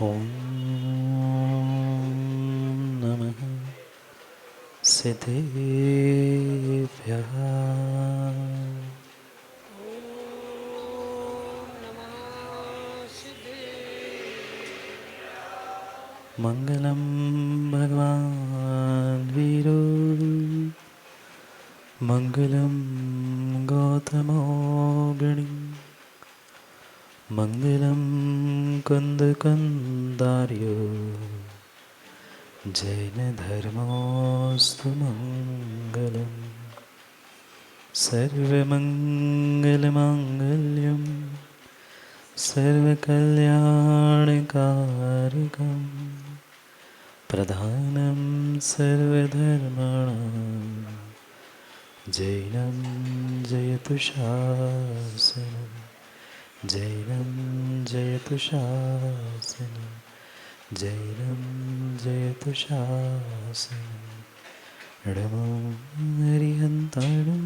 ॐ नमः सिद्धेभ्यः। मङ्गलं भगवान् वीरो मङ्गलं गौतमोऽग्रणी मङ्गलं कुन्दकुन्दार्यो जैनधर्मोऽस्तु मङ्गलम्। सर्वमङ्गलमाङ्गल्यं सर्वकल्याणकारकं प्रधानं सर्वधर्माणां जैनं जयतु शासनम्। जैनं जयतु शासनम्। जैनं जयतु शासनम्। नमो हरिहन्ताणं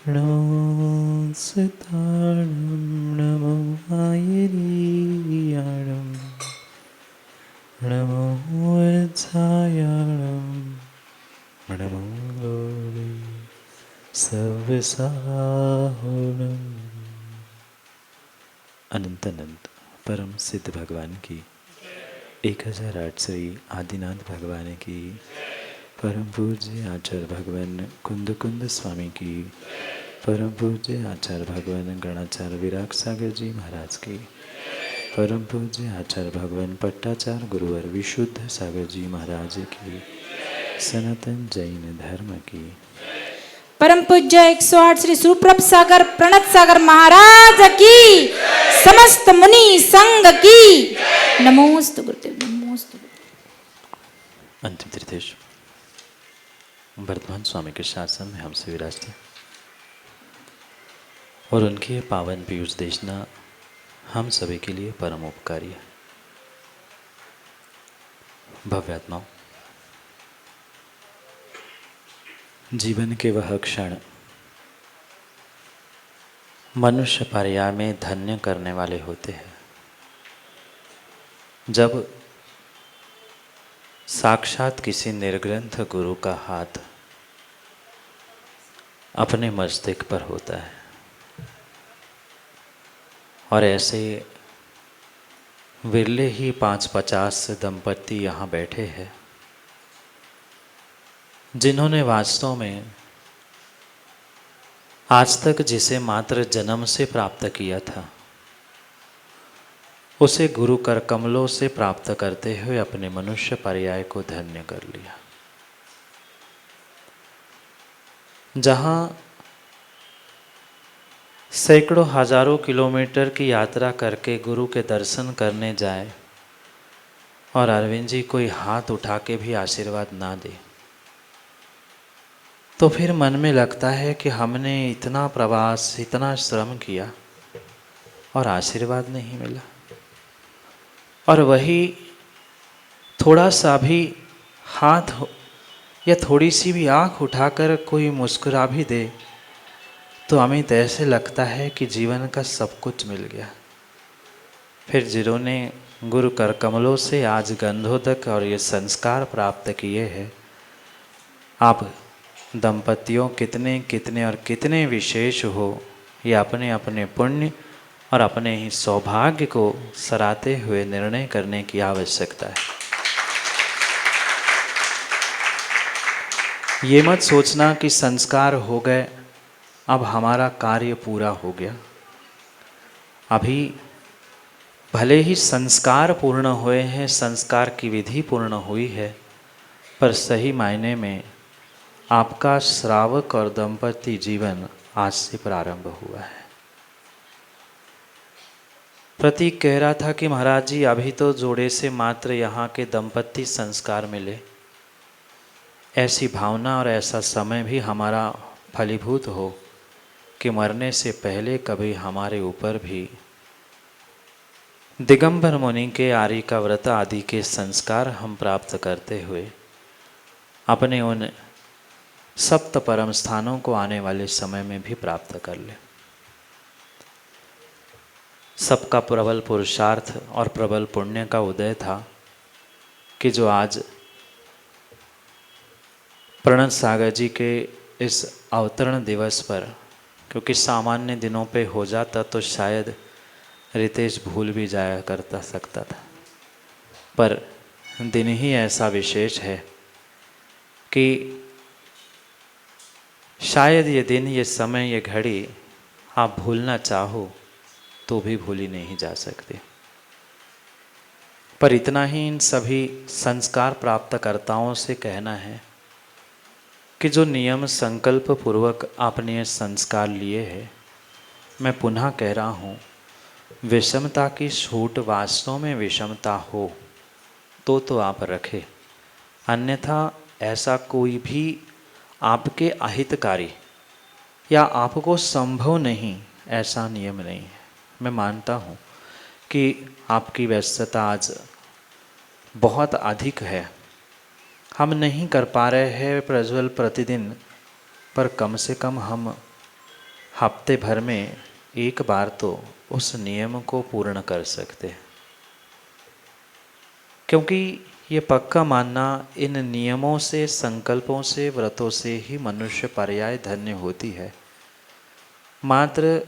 नमो सिद्धाणं नमो आयरीयाणं नमो वत्सायाणं नमो गौरी सव्यसाहुणम्। अनंत अनंत परम सिद्ध भगवान की 1008वीं आदिनाथ भगवान की परम पूज्य आचार्य भगवान कुंद कुंद स्वामी की परम पूज्य आचार्य भगवान गणाचार्य विराग सागर जी महाराज की परम पूज्य आचार्य भगवान पट्टाचार्य गुरुवर विशुद्ध सागर जी महाराज की सनातन जैन धर्म की परम पूज्य 108 श्री सुप्रभ सागर प्रणत सागर महाराज की समस्त मुनि संघ की नमोस्तु गुरुदेव नमोस्तु। अंतिम तीर्थेश वर्तमान स्वामी के शासन में हमसे विराजते और उनकी पावन पीयूष देशना हम सभी के लिए परम उपकारी है। भव्यात्माओं, जीवन के वह क्षण मनुष्य पर्याय में धन्य करने वाले होते हैं जब साक्षात किसी निर्ग्रंथ गुरु का हाथ अपने मस्तक पर होता है। और ऐसे विरले ही 550 दंपति यहाँ बैठे हैं जिन्होंने वास्तव में आज तक जिसे मात्र जन्म से प्राप्त किया था उसे गुरु कर कमलों से प्राप्त करते हुए अपने मनुष्य पर्याय को धन्य कर लिया। जहाँ सैकड़ों हजारों किलोमीटर की यात्रा करके गुरु के दर्शन करने जाए और अरविंद जी कोई हाथ उठा के भी आशीर्वाद ना दे तो फिर मन में लगता है कि हमने इतना प्रवास इतना श्रम किया और आशीर्वाद नहीं मिला। और वही थोड़ा सा भी हाथ या थोड़ी सी भी आँख उठाकर कोई मुस्कुरा भी दे तो हमें तो ऐसे लगता है कि जीवन का सब कुछ मिल गया। फिर जिन्होंने गुरु कर कमलों से आज गंधोदक और ये संस्कार प्राप्त किए हैं, आप दंपतियों कितने कितने और कितने विशेष हो, ये अपने अपने पुण्य और अपने ही सौभाग्य को सराहते हुए निर्णय करने की आवश्यकता है। ये मत सोचना कि संस्कार हो गए अब हमारा कार्य पूरा हो गया। अभी भले ही संस्कार पूर्ण हुए हैं, संस्कार की विधि पूर्ण हुई है, पर सही मायने में आपका श्रावक और दंपति जीवन आज से प्रारंभ हुआ है। प्रतीक कह रहा था कि महाराज जी अभी तो जोड़े से मात्र यहाँ के दंपति संस्कार मिले, ऐसी भावना और ऐसा समय भी हमारा फलीभूत हो कि मरने से पहले कभी हमारे ऊपर भी दिगंबर मुनि के आर्य का व्रत आदि के संस्कार हम प्राप्त करते हुए अपने उन सप्त परम स्थानों को आने वाले समय में भी प्राप्त कर ले। सबका प्रबल पुरुषार्थ और प्रबल पुण्य का उदय था कि जो आज प्रणत सागर जी के इस अवतरण दिवस पर, क्योंकि सामान्य दिनों पे हो जाता तो शायद रितेश भूल भी जाया करता सकता था, पर दिन ही ऐसा विशेष है कि शायद ये दिन, ये समय, ये घड़ी आप भूलना चाहो तो भी भूली नहीं जा सकती। पर इतना ही इन सभी संस्कार प्राप्तकर्ताओं से कहना है कि जो नियम संकल्प पूर्वक आपने ये संस्कार लिए हैं, मैं पुनः कह रहा हूँ, विषमता की छूट वास्तव में विषमता हो तो आप रखें, अन्यथा ऐसा कोई भी आपके अहितकारी या आपको संभव नहीं, ऐसा नियम नहीं है। मैं मानता हूँ कि आपकी व्यस्तता आज बहुत अधिक है, हम नहीं कर पा रहे हैं प्रज्वल प्रतिदिन, पर कम से कम हम हफ्ते भर में एक बार तो उस नियम को पूर्ण कर सकते हैं, क्योंकि ये पक्का मानना, इन नियमों से, संकल्पों से, व्रतों से ही मनुष्य पर्याय धन्य होती है। मात्र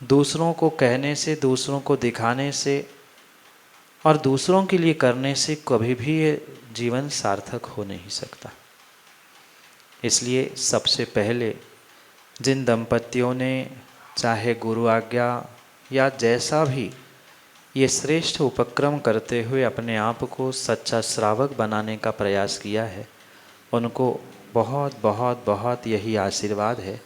दूसरों को कहने से, दूसरों को दिखाने से और दूसरों के लिए करने से कभी भी ये जीवन सार्थक हो नहीं सकता। इसलिए सबसे पहले जिन दंपतियों ने, चाहे गुरु आज्ञा या जैसा भी, ये श्रेष्ठ उपक्रम करते हुए अपने आप को सच्चा श्रावक बनाने का प्रयास किया है, उनको बहुत बहुत बहुत यही आशीर्वाद है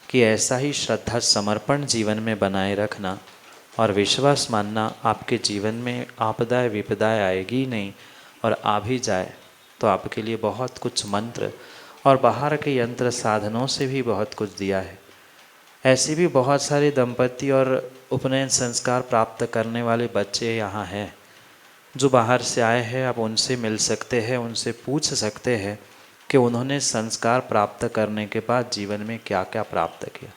कि ऐसा ही श्रद्धा समर्पण जीवन में बनाए रखना और विश्वास मानना, आपके जीवन में आपदाएं विपदाएं आएगी ही नहीं, और आ भी जाए तो आपके लिए बहुत कुछ मंत्र और बाहर के यंत्र साधनों से भी बहुत कुछ दिया है। ऐसे भी बहुत सारे दंपति और उपनयन संस्कार प्राप्त करने वाले बच्चे यहाँ हैं जो बाहर से आए हैं। आप उनसे मिल सकते हैं, उनसे पूछ सकते हैं कि उन्होंने संस्कार प्राप्त करने के बाद जीवन में क्या क्या प्राप्त किया।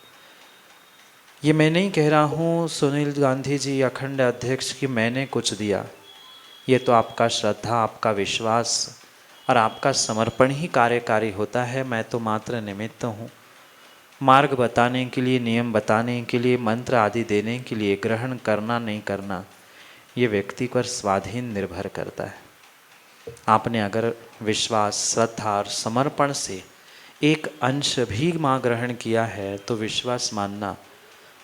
ये मैं नहीं कह रहा हूँ सुनील गांधी जी अखंड अध्यक्ष कि मैंने कुछ दिया, ये तो आपका श्रद्धा, आपका विश्वास और आपका समर्पण ही कार्यकारी होता है। मैं तो मात्र निमित्त हूँ, मार्ग बताने के लिए, नियम बताने के लिए, मंत्र आदि देने के लिए। ग्रहण करना नहीं करना ये व्यक्ति पर स्वाधीन निर्भर करता है। आपने अगर विश्वास, श्रद्धा और समर्पण से एक अंश भी माँ ग्रहण किया है तो विश्वास मानना,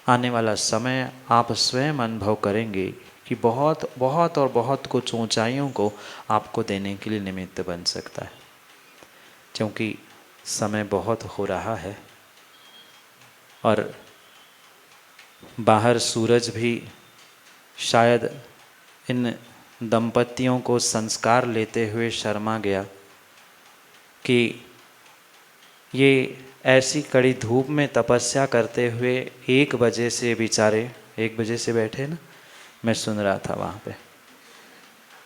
आने वाला समय आप स्वयं अनुभव करेंगे कि बहुत बहुत और बहुत कुछ ऊंचाइयों को आपको देने के लिए निमित्त बन सकता है। क्योंकि समय बहुत हो रहा है और बाहर सूरज भी शायद इन दंपतियों को संस्कार लेते हुए शर्मा गया कि ये ऐसी कड़ी धूप में तपस्या करते हुए 1 बजे से, बेचारे 1 बजे से बैठे ना, मैं सुन रहा था वहाँ पे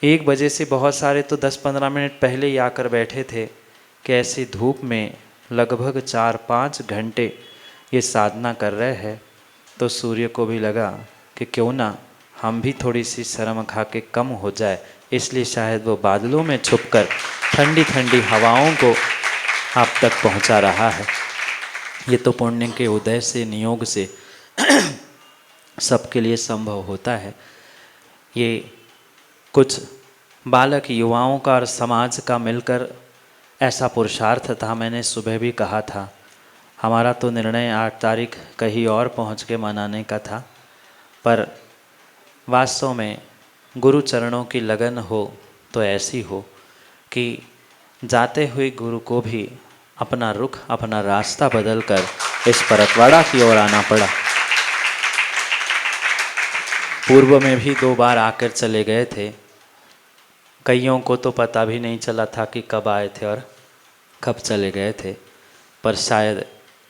1 बजे से, बहुत सारे तो 10-15 मिनट पहले ही आकर बैठे थे कि ऐसी धूप में लगभग 4-5 घंटे ये साधना कर रहे हैं। तो सूर्य को भी लगा कि क्यों ना हम भी थोड़ी सी शर्म खा के कम हो जाए, इसलिए शायद वो बादलों में छुपकर ठंडी ठंडी हवाओं को आप तक पहुंचा रहा है। ये तो पुण्य के उदय से, नियोग से सबके लिए संभव होता है। ये कुछ बालक युवाओं का और समाज का मिलकर ऐसा पुरुषार्थ था। मैंने सुबह भी कहा था, हमारा तो निर्णय 8 तारीख कहीं और पहुंच के मनाने का था, पर वास्तव में गुरु चरणों की लगन हो तो ऐसी हो कि जाते हुए गुरु को भी अपना रुख, अपना रास्ता बदलकर इस परतवाड़ा की ओर आना पड़ा। पूर्व में भी 2 बार आकर चले गए थे, कईयों को तो पता भी नहीं चला था कि कब आए थे और कब चले गए थे। पर शायद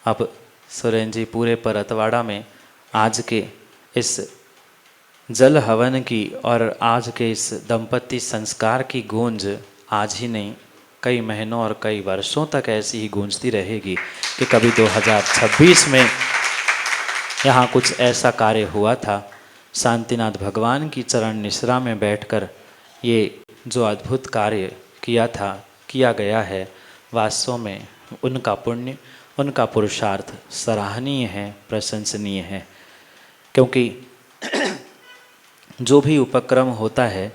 अब सुरेन जी पूरे परतवाड़ा में आज के इस जल हवन की और आज के इस दंपति संस्कार की गूंज आज ही नहीं, कई महीनों और कई वर्षों तक ऐसी ही गूंजती रहेगी कि कभी 2026 में यहाँ कुछ ऐसा कार्य हुआ था। शांतिनाथ भगवान की चरण निश्रा में बैठकर ये जो अद्भुत कार्य किया गया है, वास्तव में उनका पुण्य, उनका पुरुषार्थ सराहनीय है, प्रशंसनीय है। क्योंकि जो भी उपक्रम होता है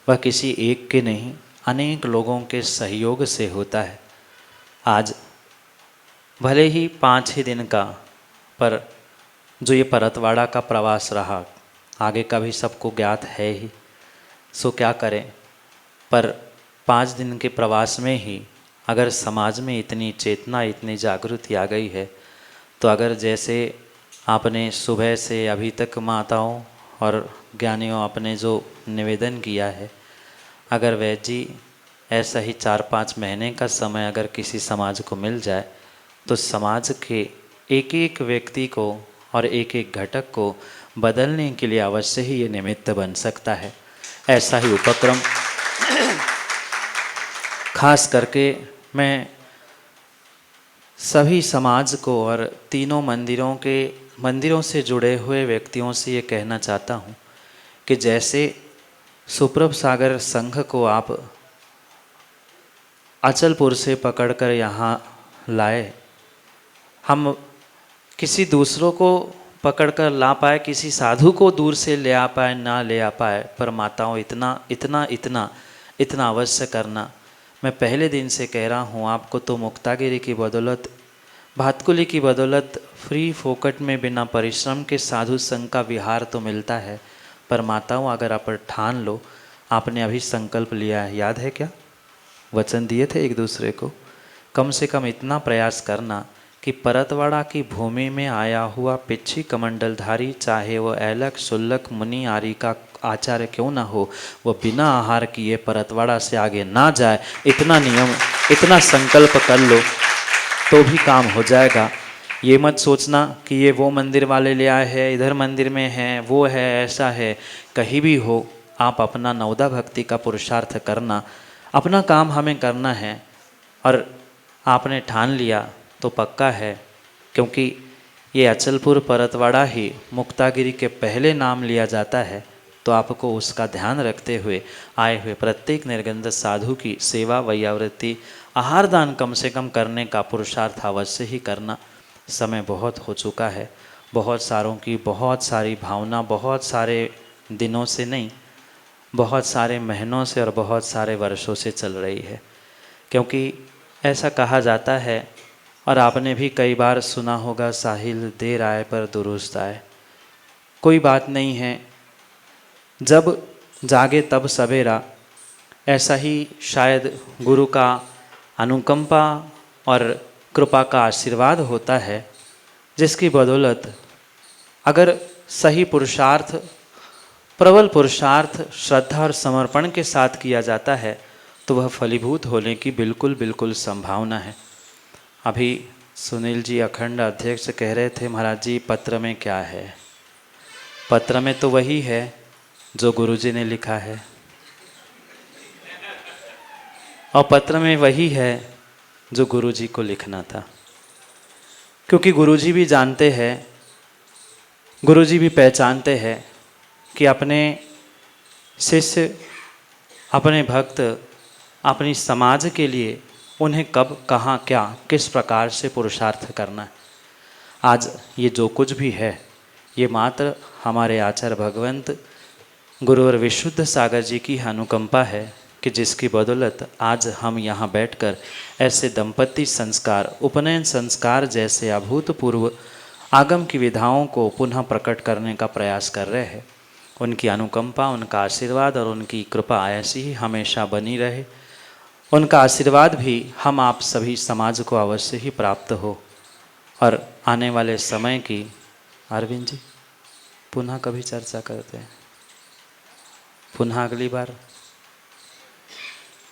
वह किसी एक के नहीं, अनेक लोगों के सहयोग से होता है। आज भले ही 5 ही दिन का, पर जो ये परतवाड़ा का प्रवास रहा, आगे का भी सबको ज्ञात है ही, सो क्या करें। पर 5 दिन के प्रवास में ही अगर समाज में इतनी चेतना, इतनी जागृति आ गई है, तो अगर जैसे आपने सुबह से अभी तक माताओं और ज्ञानियों आपने जो निवेदन किया है, अगर वैद्य जी ऐसा ही 4-5 महीने का समय अगर किसी समाज को मिल जाए, तो समाज के एक एक व्यक्ति को और एक एक घटक को बदलने के लिए अवश्य ही ये निमित्त बन सकता है। ऐसा ही उपक्रम खास करके मैं सभी समाज को और तीनों मंदिरों से जुड़े हुए व्यक्तियों से ये कहना चाहता हूँ कि जैसे सुप्रभ सागर संघ को आप अचलपुर से पकड़कर यहाँ लाए, हम किसी दूसरों को पकड़कर ला पाए, किसी साधु को दूर से ले आ पाए, ना ले आ पाए, पर माताओं इतना अवश्य करना। मैं पहले दिन से कह रहा हूँ आपको, तो मुक्तागिरी की बदौलत, भातकुली की बदौलत फ्री फोकट में बिना परिश्रम के साधु संघ का विहार तो मिलता है। पर माताओं अगर आप ठान लो, आपने अभी संकल्प लिया है, याद है क्या वचन दिए थे एक दूसरे को, कम से कम इतना प्रयास करना कि परतवाड़ा की भूमि में आया हुआ पिच्छी कमंडलधारी, चाहे वो ऐलक शुल्लक मुनि आदि का आचार्य क्यों ना हो, वो बिना आहार किए परतवाड़ा से आगे ना जाए, इतना नियम, इतना संकल्प कर लो तो भी काम हो जाएगा। ये मत सोचना कि ये वो मंदिर वाले ले आए हैं, इधर मंदिर में है, वो है, ऐसा है। कहीं भी हो, आप अपना नवदा भक्ति का पुरुषार्थ करना, अपना काम हमें करना है। और आपने ठान लिया तो पक्का है, क्योंकि ये अचलपुर परतवाड़ा ही मुक्तागिरी के पहले नाम लिया जाता है, तो आपको उसका ध्यान रखते हुए आए हुए प्रत्येक निर्गंध साधु की सेवा, वैयावृत्ति, आहार दान कम से कम करने का पुरुषार्थ अवश्य ही करना। समय बहुत हो चुका है, बहुत सारों की बहुत सारी भावना बहुत सारे दिनों से नहीं, बहुत सारे महीनों से और बहुत सारे वर्षों से चल रही है। क्योंकि ऐसा कहा जाता है, और आपने भी कई बार सुना होगा, साहिल देर आए पर दुरुस्त आए। कोई बात नहीं है, जब जागे तब सवेरा। ऐसा ही शायद गुरु का अनुकंपा और कृपा का आशीर्वाद होता है, जिसकी बदौलत अगर सही पुरुषार्थ, प्रबल पुरुषार्थ, श्रद्धा और समर्पण के साथ किया जाता है, तो वह फलीभूत होने की बिल्कुल संभावना है। अभी सुनील जी अखंड अध्यक्ष कह रहे थे, महाराज जी पत्र में क्या है? पत्र में तो वही है जो गुरुजी ने लिखा है, और पत्र में वही है जो गुरुजी को लिखना था। क्योंकि गुरुजी भी जानते हैं, गुरुजी भी पहचानते हैं कि अपने शिष्य, अपने भक्त, अपनी समाज के लिए उन्हें कब, कहाँ, क्या, किस प्रकार से पुरुषार्थ करना है। आज ये जो कुछ भी है, ये मात्र हमारे आचार्य भगवंत गुरुवर विशुद्ध सागर जी की अनुकंपा है, कि जिसकी बदौलत आज हम यहाँ बैठकर ऐसे दंपति संस्कार, उपनयन संस्कार जैसे अभूतपूर्व आगम की विधाओं को पुनः प्रकट करने का प्रयास कर रहे हैं। उनकी अनुकंपा, उनका आशीर्वाद और उनकी कृपा ऐसी ही हमेशा बनी रहे। उनका आशीर्वाद भी हम आप सभी समाज को अवश्य ही प्राप्त हो। और आने वाले समय की, अरविंद जी पुनः कभी चर्चा करते हैं, पुनः अगली बार,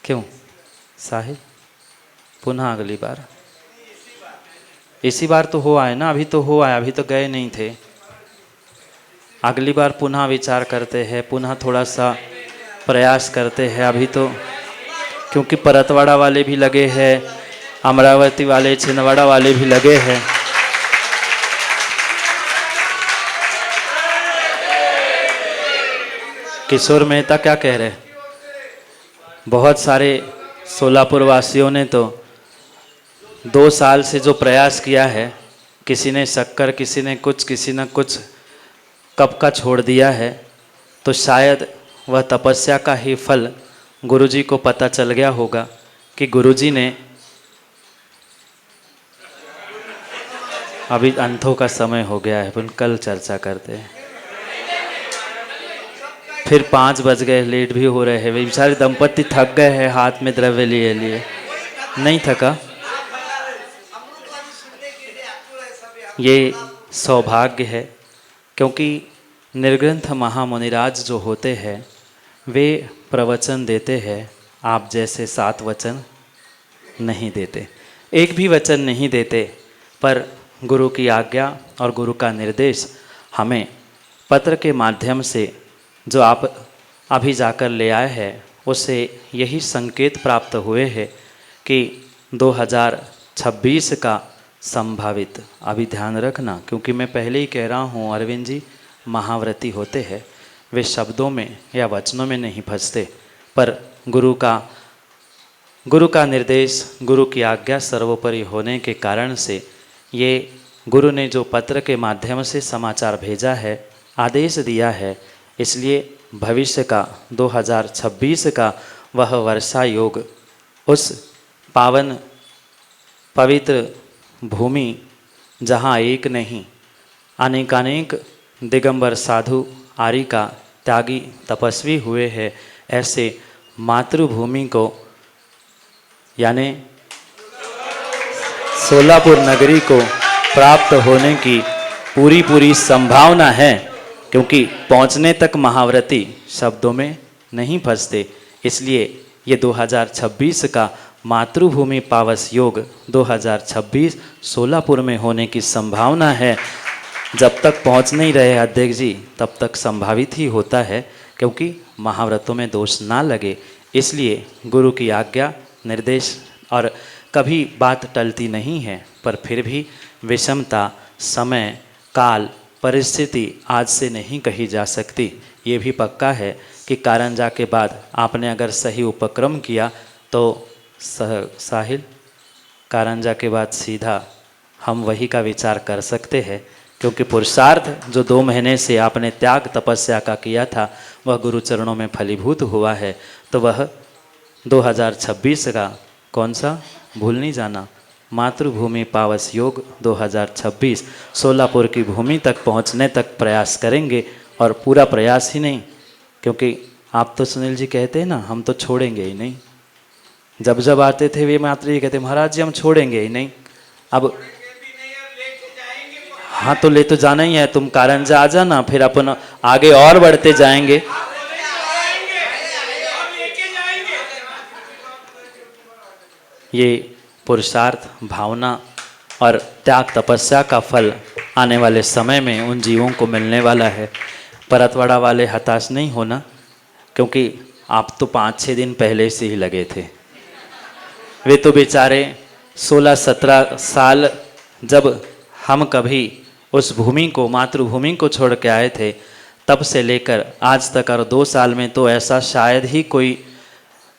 क्यों साहिब, पुनः अगली बार, इसी बार तो हो आए ना, अभी तो हो आए, अभी तो गए नहीं थे। अगली बार पुनः विचार करते हैं, पुनः थोड़ा सा प्रयास करते हैं। अभी तो क्योंकि परतवाड़ा वाले भी लगे हैं, अमरावती वाले, छिंदवाड़ा वाले भी लगे हैं। किशोर मेहता क्या कह रहे हैं? बहुत सारे सोलापुर वासियों ने तो 2 साल से जो प्रयास किया है, किसी ने शक्कर, किसी ने कुछ, किसी ने कुछ, कब का छोड़ दिया है, तो शायद वह तपस्या का ही फल गुरुजी को पता चल गया होगा कि गुरुजी ने अभी अंतों का समय हो गया है, अपन कल चर्चा करते हैं। फिर 5 बज गए, लेट भी हो रहे हैं, वे बेचारे दंपति थक गए हैं हाथ में द्रव्य लिए लिए। नहीं थका, ये सौभाग्य है, क्योंकि निर्ग्रंथ महामुनिराज जो होते हैं वे प्रवचन देते हैं, आप जैसे 7 वचन नहीं देते, एक भी वचन नहीं देते, पर गुरु की आज्ञा और गुरु का निर्देश हमें पत्र के माध्यम से जो आप अभी जाकर ले आए हैं, उससे यही संकेत प्राप्त हुए हैं कि 2026 का संभावित, अभी ध्यान रखना, क्योंकि मैं पहले ही कह रहा हूँ अरविंद जी महाव्रती होते हैं, वे शब्दों में या वचनों में नहीं फंसते, पर गुरु का निर्देश, गुरु की आज्ञा सर्वोपरि होने के कारण से ये गुरु ने जो पत्र के माध्यम से समाचार भेजा है, आदेश दिया है, इसलिए भविष्य का 2026 का वह वर्षा योग उस पावन पवित्र भूमि जहाँ एक नहीं अनेकानेक दिगंबर साधु आरिका त्यागी तपस्वी हुए हैं, ऐसे मातृभूमि को यानी सोलापुर नगरी को प्राप्त होने की पूरी संभावना है, क्योंकि पहुंचने तक महाव्रती शब्दों में नहीं फंसते। इसलिए ये 2026 का मातृभूमि पावस योग 2026 सोलापुर में होने की संभावना है। जब तक पहुंच नहीं रहे अध्यक्ष जी, तब तक संभावित ही होता है, क्योंकि महाव्रतों में दोष ना लगे, इसलिए गुरु की आज्ञा निर्देश, और कभी बात टलती नहीं है, पर फिर भी विषमता, समय, काल, परिस्थिति आज से नहीं कही जा सकती। ये भी पक्का है कि कारंजा के बाद आपने अगर सही उपक्रम किया तो साहिल, कारंजा के बाद सीधा हम वही का विचार कर सकते हैं, क्योंकि पुरुषार्थ जो 2 महीने से आपने त्याग तपस्या का किया था वह गुरु चरणों में फलीभूत हुआ है, तो वह 2026 का कौन सा, भूल नहीं जाना, मातृभूमि पावस योग 2026 सोलापुर की भूमि तक पहुंचने तक प्रयास करेंगे। और पूरा प्रयास ही नहीं, क्योंकि आप तो सुनील जी कहते हैं ना, हम तो छोड़ेंगे ही नहीं। जब जब आते थे वे मात्र ये कहते महाराज जी हम छोड़ेंगे ही नहीं। अब हाँ तो ले तो जाना ही है, तुम कारंजा आ जाना, फिर अपन आगे और बढ़ते जाएंगे। ये पुरुषार्थ, भावना और त्याग तपस्या का फल आने वाले समय में उन जीवों को मिलने वाला है। परतवाड़ा वाले हताश नहीं होना, क्योंकि आप तो 5-6 दिन पहले से ही लगे थे। वे तो बेचारे 16-17 साल जब हम कभी उस भूमि को, मातृभूमि को छोड़ के आए थे, तब से लेकर आज तक, और 2 साल में तो ऐसा शायद ही कोई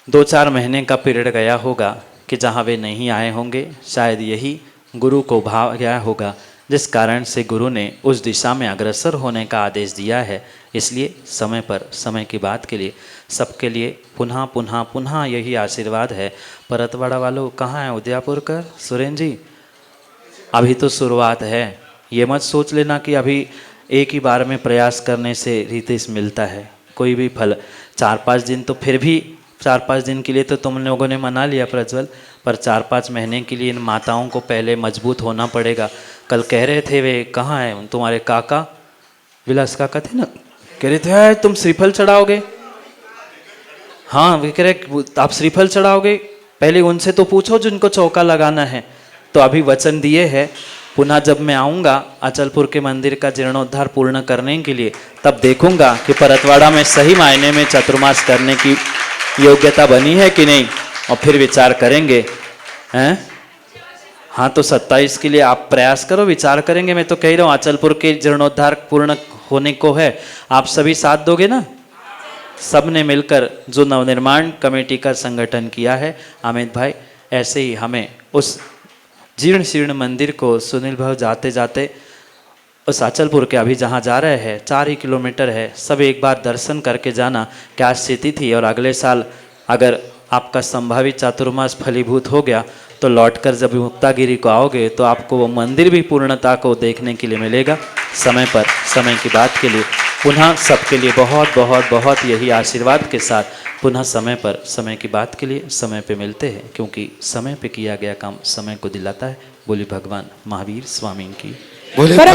2-4 महीने का पीरियड गया होगा कि जहाँ वे नहीं आए होंगे। शायद यही गुरु को भाव गया होगा, जिस कारण से गुरु ने उस दिशा में अग्रसर होने का आदेश दिया है। इसलिए समय पर, समय की बात के लिए, सबके लिए पुनः पुनः पुनः यही आशीर्वाद है। परतवाड़ा वालों कहाँ है, उदयपुर कर सुरेंद्र जी, अभी तो शुरुआत है। ये मत सोच लेना कि अभी एक ही बार में प्रयास करने से रितेश मिलता है कोई भी फल। 4-5 दिन तो फिर भी, 4-5 दिन के लिए तो तुम लोगों ने मना लिया प्रज्वल, पर 4-5 महीने के लिए इन माताओं को पहले मजबूत होना पड़ेगा। कल कह रहे थे वे, कहाँ हैं तुम्हारे काका, विलास काका थे ना, कह रहे थे तुम श्रीफल चढ़ाओगे। हाँ वे कह रहे आप श्रीफल चढ़ाओगे, पहले उनसे तो पूछो जिनको चौका लगाना है। तो अभी वचन दिए है, पुनः जब मैं आऊँगा अचलपुर के मंदिर का जीर्णोद्धार पूर्ण करने के लिए, तब देखूंगा कि परतवाड़ा में सही मायने में चतुर्मास करने की योग्यता बनी है कि नहीं, और फिर विचार करेंगे हैं। हाँ तो 27 के लिए आप प्रयास करो, विचार करेंगे। मैं तो कह रहा हूँ अचलपुर के जीर्णोद्धार पूर्ण होने को है, आप सभी साथ दोगे ना। सब ने मिलकर जो नवनिर्माण कमेटी का संगठन किया है, अमित भाई, ऐसे ही हमें उस जीर्ण शीर्ण मंदिर को सुनील भाई जाते जाते उस अचलपुर के अभी जहाँ जा रहे हैं 4 ही किलोमीटर है, सब एक बार दर्शन करके जाना क्या स्थिति थी। और अगले साल अगर आपका संभावित चातुर्मास फलीभूत हो गया तो लौटकर जब मुक्तागिरी को आओगे तो आपको वो मंदिर भी पूर्णता को देखने के लिए मिलेगा। समय पर, समय की बात के लिए पुनः सबके लिए बहुत बहुत बहुत यही आशीर्वाद के साथ पुनः समय पर, समय की बात के लिए समय पे मिलते हैं, क्योंकि समय पे किया गया काम समय को दिलाता है। बोली भगवान महावीर स्वामी की। बोले परम